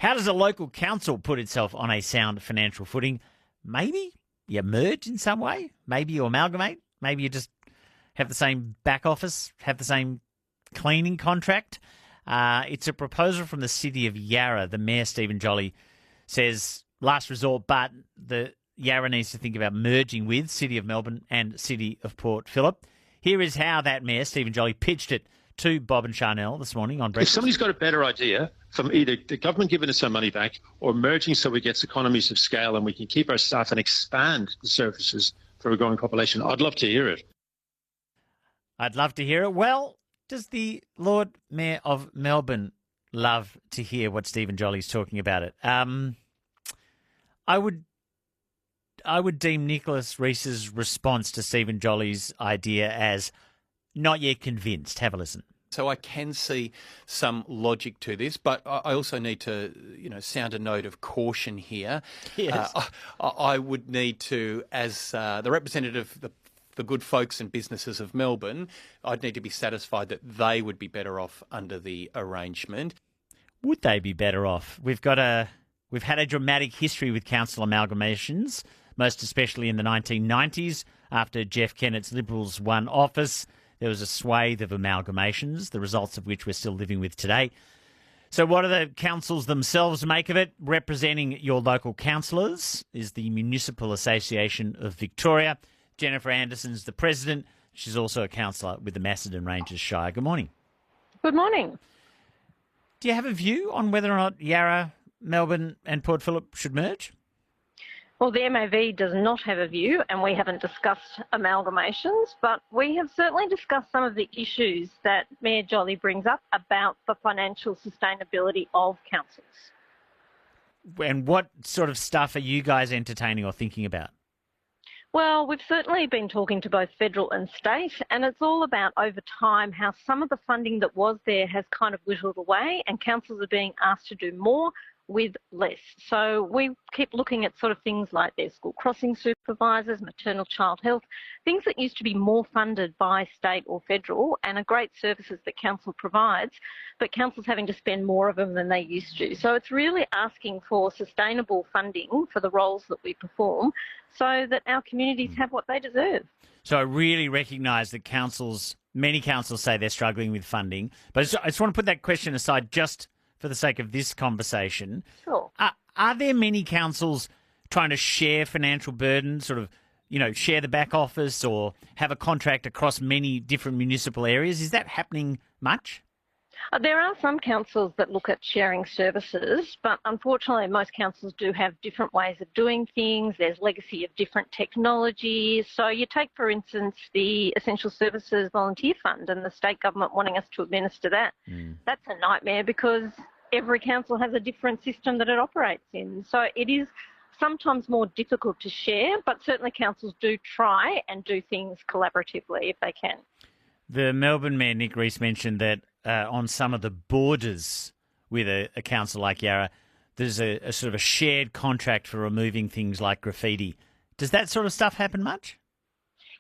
How does a local council put itself on a sound financial footing? Maybe you merge in some way. Maybe you amalgamate. Maybe you just have the same back office, have the same cleaning contract. It's a proposal from the City of Yarra. The Mayor, Stephen Jolly, says last resort, but the Yarra needs to think about merging with City of Melbourne and City of Port Phillip. Here is how that Mayor, Stephen Jolly, pitched it to Bob and Charnel this morning on Breakfast. If somebody's got a better idea from either the government giving us some money back or merging so we get economies of scale and we can keep our staff and expand the services for a growing population, I'd love to hear it. I'd love to hear it. Well, does the Lord Mayor of Melbourne love to hear what Stephen Jolly's talking about it? I would deem Nicholas Rees's response to Stephen Jolly's idea as not yet convinced. Have a listen. So I can see some logic to this, but I also need to, sound a note of caution here. Yes. I would need to, as the representative of the good folks and businesses of Melbourne, I'd need to be satisfied that they would be better off under the arrangement. Would they be better off? We've had a dramatic history with council amalgamations, most especially in the 1990s after Jeff Kennett's Liberals won office. There was a swathe of amalgamations, the results of which we're still living with today. So what do the councils themselves make of it? Representing your local councillors is the Municipal Association of Victoria. Jennifer Anderson's the president. She's also a councillor with the Macedon Ranges Shire. Good morning. Good morning. Do you have a view on whether or not Yarra, Melbourne and Port Phillip should merge? Well, the MAV does not have a view, and we haven't discussed amalgamations, but we have certainly discussed some of the issues that Mayor Jolly brings up about the financial sustainability of councils. And what sort of stuff are you guys entertaining or thinking about? Well, we've certainly been talking to both federal and state, and it's all about over time how some of the funding that was there has kind of whittled away and councils are being asked to do more with less. So we keep looking at sort of things like their school crossing supervisors, maternal child health, things that used to be more funded by state or federal and are great services that council provides, but council's having to spend more of them than they used to. So it's really asking for sustainable funding for the roles that we perform so that our communities have what they deserve. So I really recognise that many councils say they're struggling with funding, but I just want to put that question aside just for the sake of this conversation. Sure. Are there many councils trying to share financial burden, sort of, share the back office or have a contract across many different municipal areas? Is that happening much? There are some councils that look at sharing services, but unfortunately most councils do have different ways of doing things. There's legacy of different technologies. So you take, for instance, the Essential Services Volunteer Fund and the state government wanting us to administer that. That's a nightmare because every council has a different system that it operates in. So it is sometimes more difficult to share, but certainly councils do try and do things collaboratively if they can. The Melbourne Mayor, Nick Rees, mentioned that on some of the borders with a council like Yarra, there's a sort of a shared contract for removing things like graffiti. Does that sort of stuff happen much?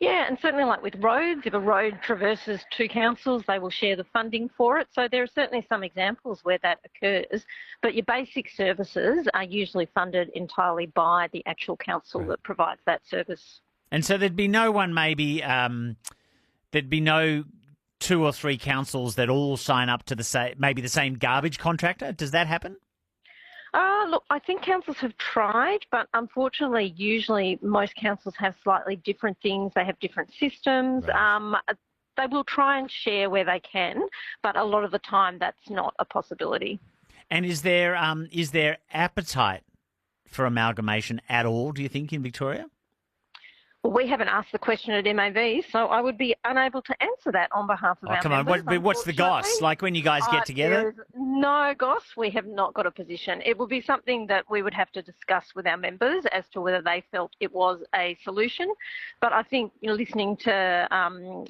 Yeah, and certainly like with roads, if a road traverses two councils, they will share the funding for it. So there are certainly some examples where that occurs, but your basic services are usually funded entirely by the actual council that provides that service. And so there'd be no one there'd be no 2 or 3 councils that all sign up to the same garbage contractor. Does that happen? Look, I think councils have tried, but unfortunately, usually most councils have slightly different things. They have different systems. Right. They will try and share where they can, but a lot of the time that's not a possibility. And is there appetite for amalgamation at all, do you think, in Victoria? Well, we haven't asked the question at MAV, so I would be unable to answer that on behalf of our members. Come on, what's the goss? Like when you guys get together? No goss, we have not got a position. It will be something that we would have to discuss with our members as to whether they felt it was a solution. But I think, listening to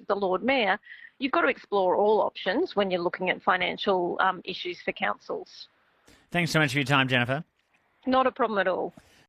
the Lord Mayor, you've got to explore all options when you're looking at financial issues for councils. Thanks so much for your time, Jennifer. Not a problem at all.